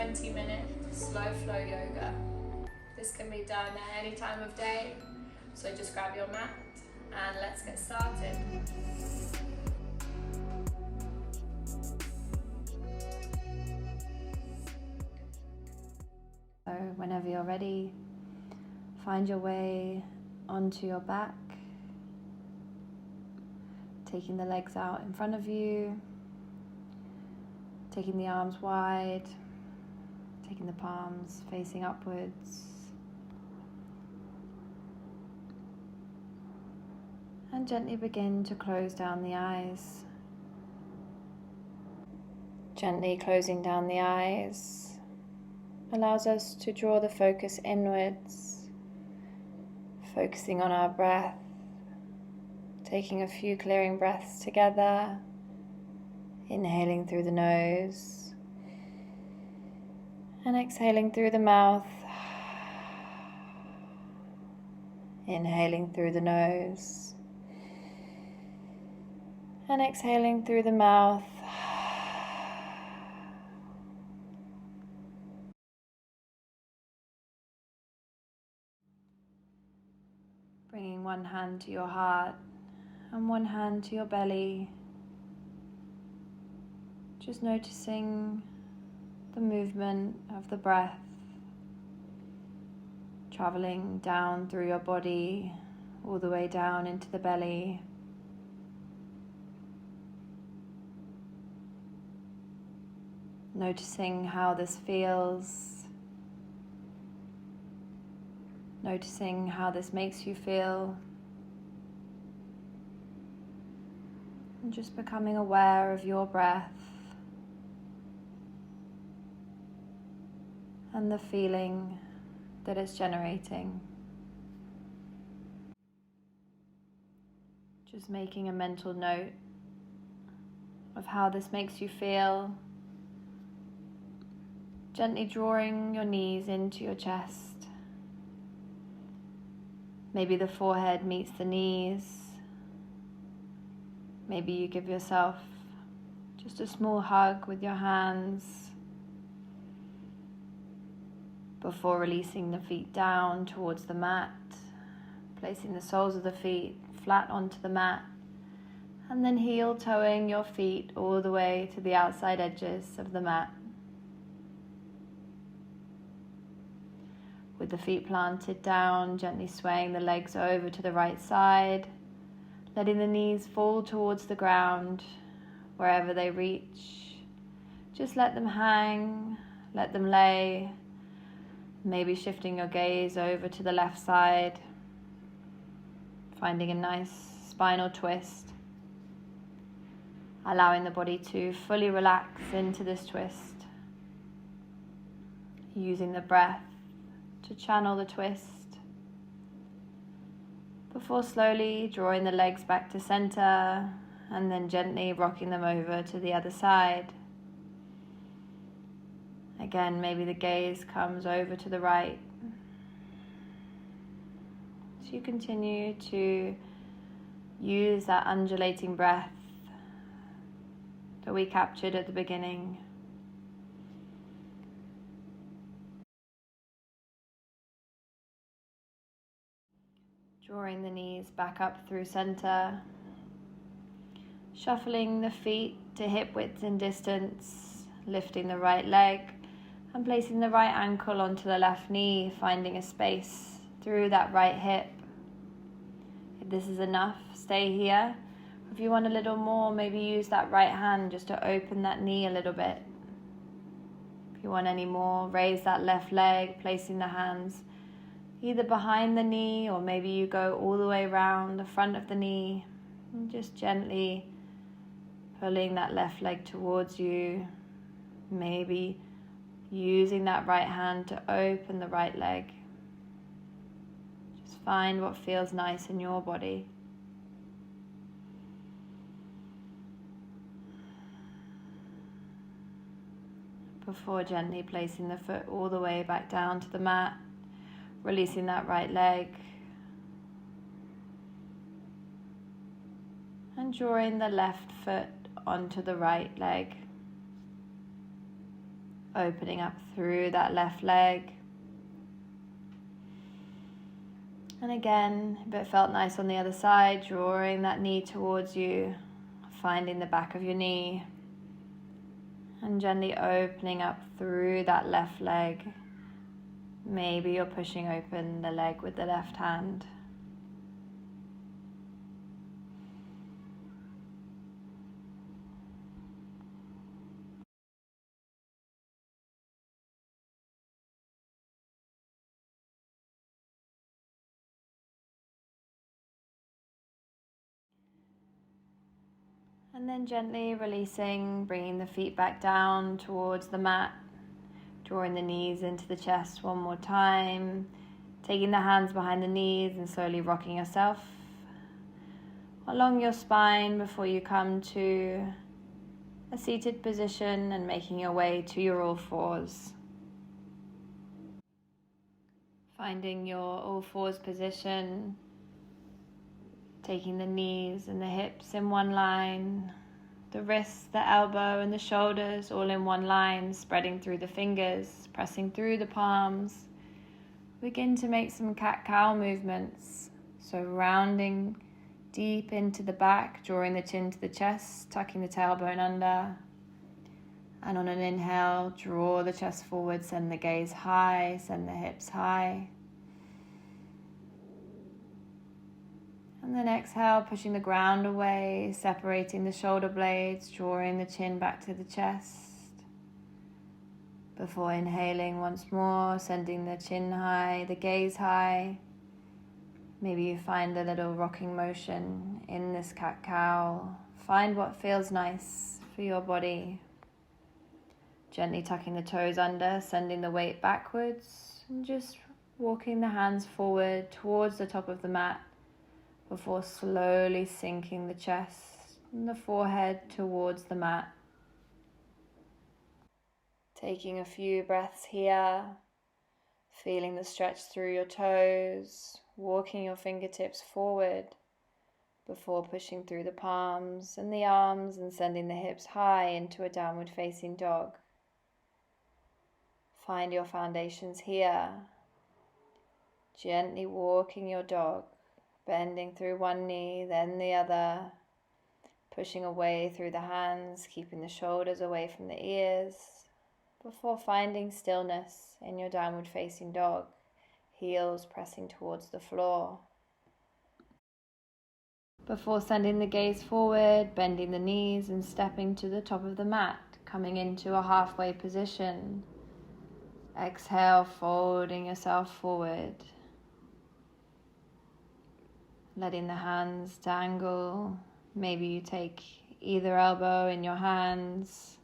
20-minute slow flow yoga. This can be done at any time of day, so just grab your mat and let's get started. So whenever you're ready, find your way onto your back, taking the legs out in front of you, taking the arms wide, taking the palms facing upwards, and gently begin to close down the eyes. Gently closing down the eyes allows us to draw the focus inwards, focusing on our breath, taking a few clearing breaths together, inhaling through the nose and exhaling through the mouth, inhaling through the nose and exhaling through the mouth. Bringing one hand to your heart and one hand to your belly. Just noticing the movement of the breath traveling down through your body, all the way down into the belly. Noticing how this feels. Noticing how this makes you feel. And just becoming aware of your breath and the feeling that it's generating. Just making a mental note of how this makes you feel. Gently drawing your knees into your chest. Maybe the forehead meets the knees. Maybe you give yourself just a small hug with your hands before releasing the feet down towards the mat, placing the soles of the feet flat onto the mat, and then heel toeing your feet all the way to the outside edges of the mat. With the feet planted down, gently swaying the legs over to the right side, letting the knees fall towards the ground wherever they reach. Just let them hang, let them lay, maybe shifting your gaze over to the left side, finding a nice spinal twist, allowing the body to fully relax into this twist, using the breath to channel the twist, before slowly drawing the legs back to center and then gently rocking them over to the other side. Again, maybe the gaze comes over to the right. So you continue to use that undulating breath that we captured at the beginning. Drawing the knees back up through center, shuffling the feet to hip width and distance, lifting the right leg and placing the right ankle onto the left knee, finding a space through that right hip. If this is enough, stay here. If you want a little more, maybe use that right hand just to open that knee a little bit. If you want any more, raise that left leg, placing the hands either behind the knee or maybe you go all the way around the front of the knee and just gently pulling that left leg towards you, maybe using that right hand to open the right leg. Just find what feels nice in your body. Before gently placing the foot all the way back down to the mat, releasing that right leg and drawing the left foot onto the right leg. Opening up through that left leg. And again, if it felt nice on the other side, drawing that knee towards you, finding the back of your knee, and gently opening up through that left leg. Maybe you're pushing open the leg with the left hand. And then gently releasing, bringing the feet back down towards the mat, drawing the knees into the chest one more time, taking the hands behind the knees and slowly rocking yourself along your spine before you come to a seated position and making your way to your all fours. Finding your all fours position, taking the knees and the hips in one line, the wrists, the elbow and the shoulders all in one line, spreading through the fingers, pressing through the palms. Begin to make some cat-cow movements, so rounding deep into the back, drawing the chin to the chest, tucking the tailbone under. And on an inhale, draw the chest forward, send the gaze high, send the hips high. And then exhale, pushing the ground away, separating the shoulder blades, drawing the chin back to the chest. Before inhaling once more, sending the chin high, the gaze high. Maybe you find a little rocking motion in this cat-cow. Find what feels nice for your body. Gently tucking the toes under, sending the weight backwards, and just walking the hands forward towards the top of the mat before slowly sinking the chest and the forehead towards the mat. Taking a few breaths here, feeling the stretch through your toes, walking your fingertips forward before pushing through the palms and the arms and sending the hips high into a downward facing dog. Find your foundations here, gently walking your dog, bending through one knee, then the other, pushing away through the hands, keeping the shoulders away from the ears, before finding stillness in your downward facing dog, heels pressing towards the floor. Before sending the gaze forward, bending the knees and stepping to the top of the mat, coming into a halfway position. Exhale, folding yourself forward. Letting the hands dangle. Maybe you take either elbow in your hands.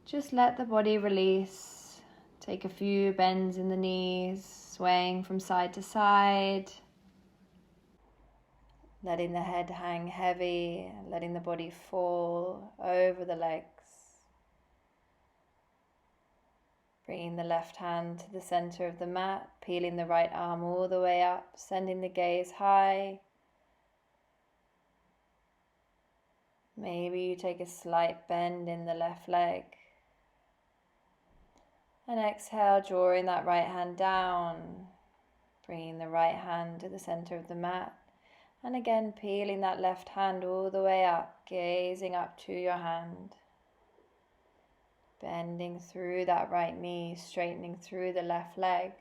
Just let the body release. Take a few bends in the knees, swaying from side to side. Letting the head hang heavy, letting the body fall over the legs. Bringing the left hand to the center of the mat, peeling the right arm all the way up, sending the gaze high. Maybe you take a slight bend in the left leg. And exhale, drawing that right hand down, bringing the right hand to the center of the mat. And again, peeling that left hand all the way up, gazing up to your hand. Bending through that right knee, straightening through the left leg.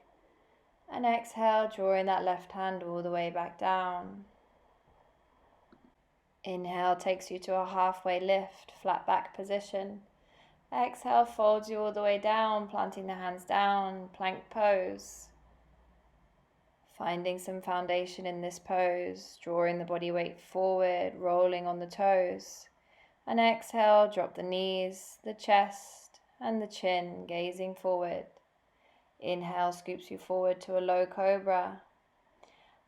And exhale, drawing that left hand all the way back down. Inhale takes you to a halfway lift, flat back position. Exhale folds you all the way down, planting the hands down, plank pose. Finding some foundation in this pose, drawing the body weight forward, rolling on the toes. And exhale, drop the knees, the chest, and the chin, gazing forward. Inhale scoops you forward to a low cobra.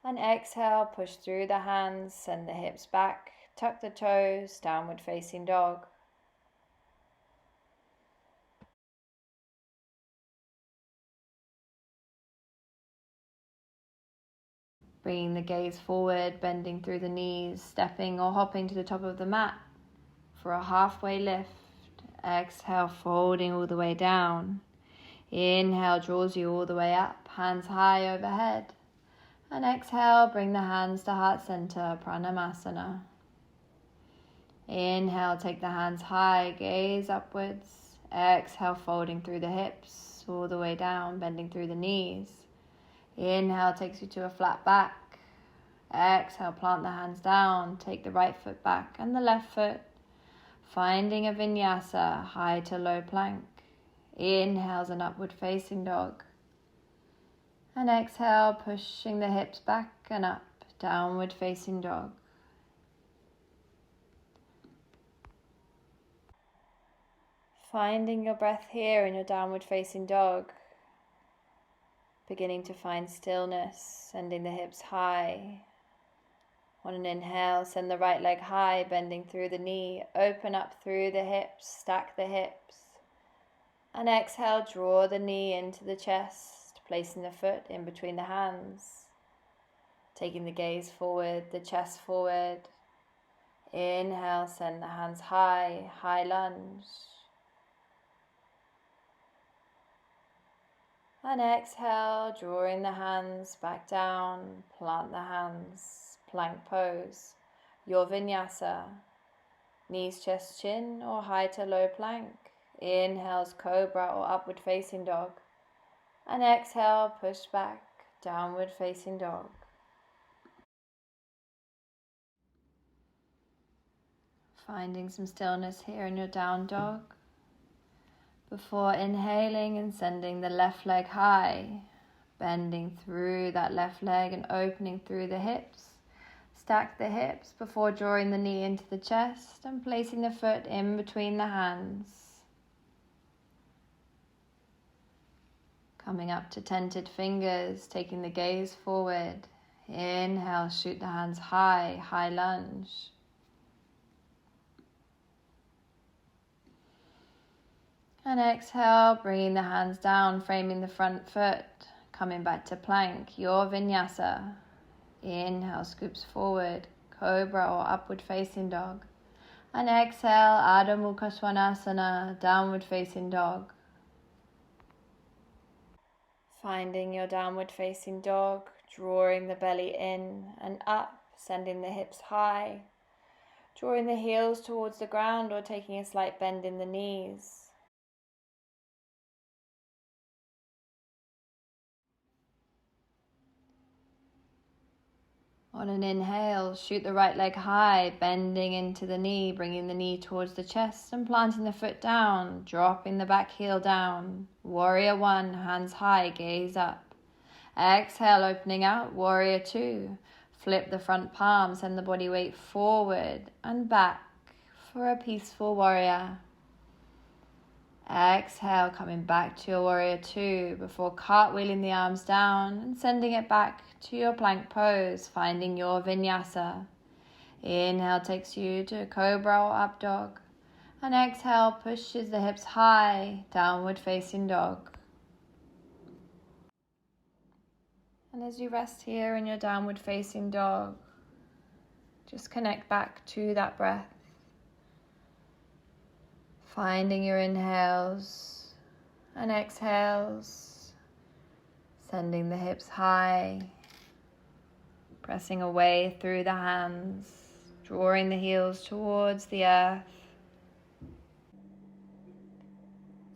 And exhale, push through the hands, send the hips back, tuck the toes, downward facing dog. Bringing the gaze forward, bending through the knees, stepping or hopping to the top of the mat for a halfway lift. Exhale, folding all the way down. Inhale, draws you all the way up, hands high overhead. And exhale, bring the hands to heart center, Pranamasana. Inhale, take the hands high, gaze upwards. Exhale, folding through the hips, all the way down, bending through the knees. Inhale takes you to a flat back. Exhale, plant the hands down, take the right foot back and the left foot. Finding a vinyasa, high to low plank. Inhale's an upward facing dog. And exhale, pushing the hips back and up, downward facing dog. Finding your breath here in your downward facing dog. Beginning to find stillness, sending the hips high. On an inhale, send the right leg high, bending through the knee, open up through the hips, stack the hips. And exhale, draw the knee into the chest, placing the foot in between the hands. Taking the gaze forward, the chest forward. Inhale, send the hands high, high lunge. And exhale, drawing the hands back down, plant the hands, plank pose, your vinyasa, knees, chest, chin, or high to low plank. Inhale's cobra or upward facing dog. And exhale, push back, downward facing dog. Finding some stillness here in your down dog. Before inhaling and sending the left leg high, bending through that left leg and opening through the hips. Stack the hips before drawing the knee into the chest and placing the foot in between the hands. Coming up to tented fingers, taking the gaze forward. Inhale, shoot the hands high, high lunge. And exhale, bringing the hands down, framing the front foot, coming back to plank, your vinyasa. Inhale, scoops forward, cobra or upward facing dog. And exhale, Adho Mukha Svanasana, downward facing dog. Finding your downward facing dog, drawing the belly in and up, sending the hips high, drawing the heels towards the ground or taking a slight bend in the knees. On an inhale, shoot the right leg high, bending into the knee, bringing the knee towards the chest and planting the foot down, dropping the back heel down. Warrior 1, hands high, gaze up. Exhale, opening out, warrior 2. Flip the front palm, send the body weight forward and back for a peaceful warrior. Exhale, coming back to your warrior 2 before cartwheeling the arms down and sending it back to your plank pose, finding your vinyasa. Inhale takes you to cobra or up dog. And exhale pushes the hips high, downward facing dog. And as you rest here in your downward facing dog, just connect back to that breath. Finding your inhales and exhales, sending the hips high, pressing away through the hands, drawing the heels towards the earth.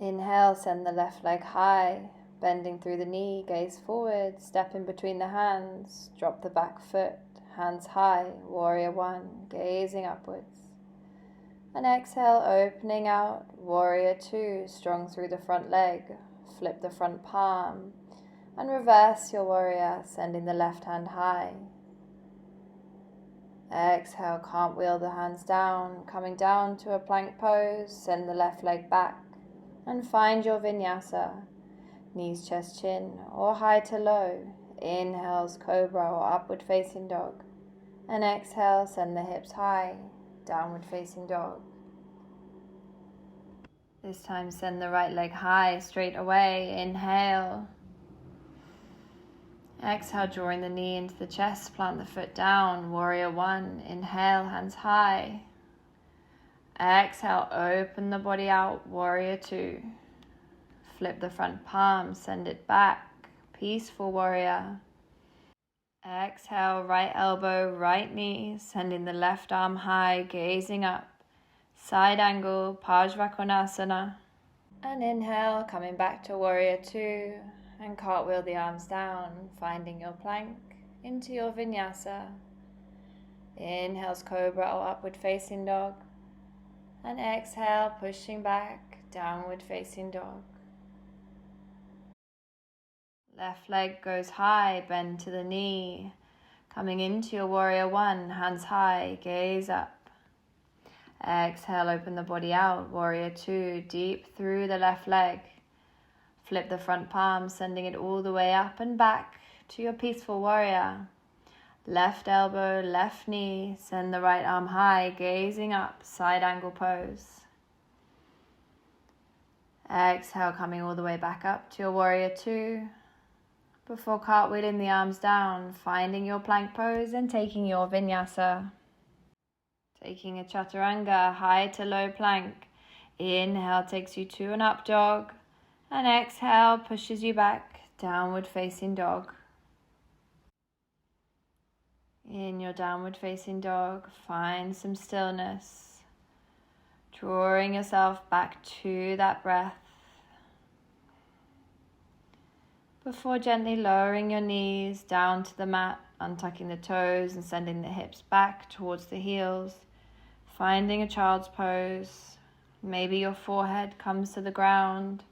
Inhale, send the left leg high, bending through the knee, gaze forward, step in between the hands, drop the back foot, hands high, warrior 1, gazing upwards. And exhale, opening out, warrior 2, strong through the front leg, flip the front palm, and reverse your warrior, sending the left hand high. Exhale, cartwheel the hands down, coming down to a plank pose, send the left leg back, and find your vinyasa, knees, chest, chin, or high to low. Inhales, cobra or upward facing dog, and exhale, send the hips high, downward facing dog. This time send the right leg high, straight away. Inhale. Exhale, drawing the knee into the chest, plant the foot down, warrior 1. Inhale, hands high. Exhale, open the body out, warrior two. Flip the front palm, send it back, peaceful warrior. Exhale, right elbow, right knee, sending the left arm high, gazing up. Side angle, Pajvakonasana. And inhale, coming back to warrior two, and cartwheel the arms down, finding your plank into your vinyasa. Inhale's cobra or upward facing dog. And exhale, pushing back, downward facing dog. Left leg goes high, bend to the knee. Coming into your warrior one, hands high, gaze up. Exhale, open the body out, warrior two, deep through the left leg. Flip the front palm, sending it all the way up and back to your peaceful warrior. Left elbow, left knee, send the right arm high, gazing up, side angle pose. Exhale, coming all the way back up to your warrior two. Before cartwheeling the arms down, finding your plank pose and taking your vinyasa. Taking a chaturanga, high to low plank. Inhale takes you to an up dog, and exhale pushes you back, downward facing dog. In your downward facing dog, find some stillness, drawing yourself back to that breath. Before gently lowering your knees down to the mat, untucking the toes and sending the hips back towards the heels, finding a child's pose. Maybe your forehead comes to the ground.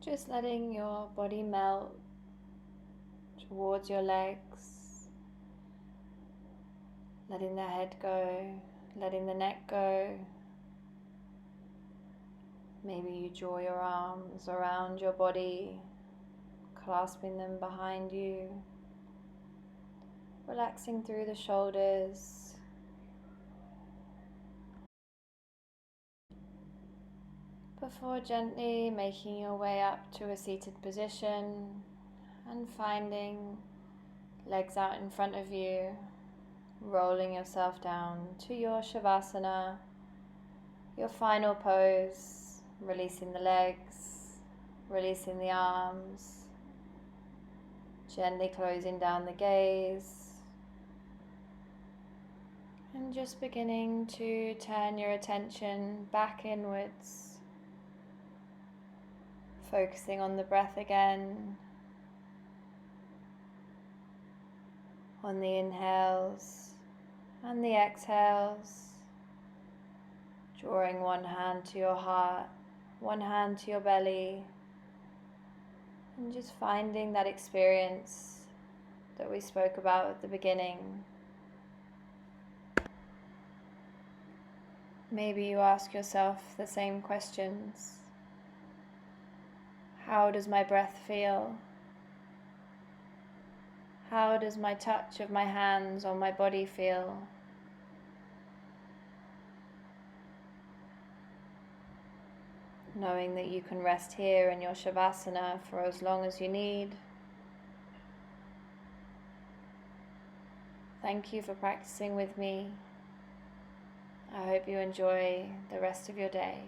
Just letting your body melt towards your legs, letting the head go, letting the neck go. Maybe you draw your arms around your body, clasping them behind you, relaxing through the shoulders. Before gently making your way up to a seated position and finding legs out in front of you, rolling yourself down to your Savasana, your final pose, releasing the legs, releasing the arms. Gently closing down the gaze and just beginning to turn your attention back inwards, focusing on the breath again, on the inhales and the exhales, drawing one hand to your heart, one hand to your belly, and just finding that experience that we spoke about at the beginning. Maybe you ask yourself the same questions. How does my breath feel? How does my touch of my hands on my body feel? Knowing that you can rest here in your Shavasana for as long as you need. Thank you for practicing with me. I hope you enjoy the rest of your day.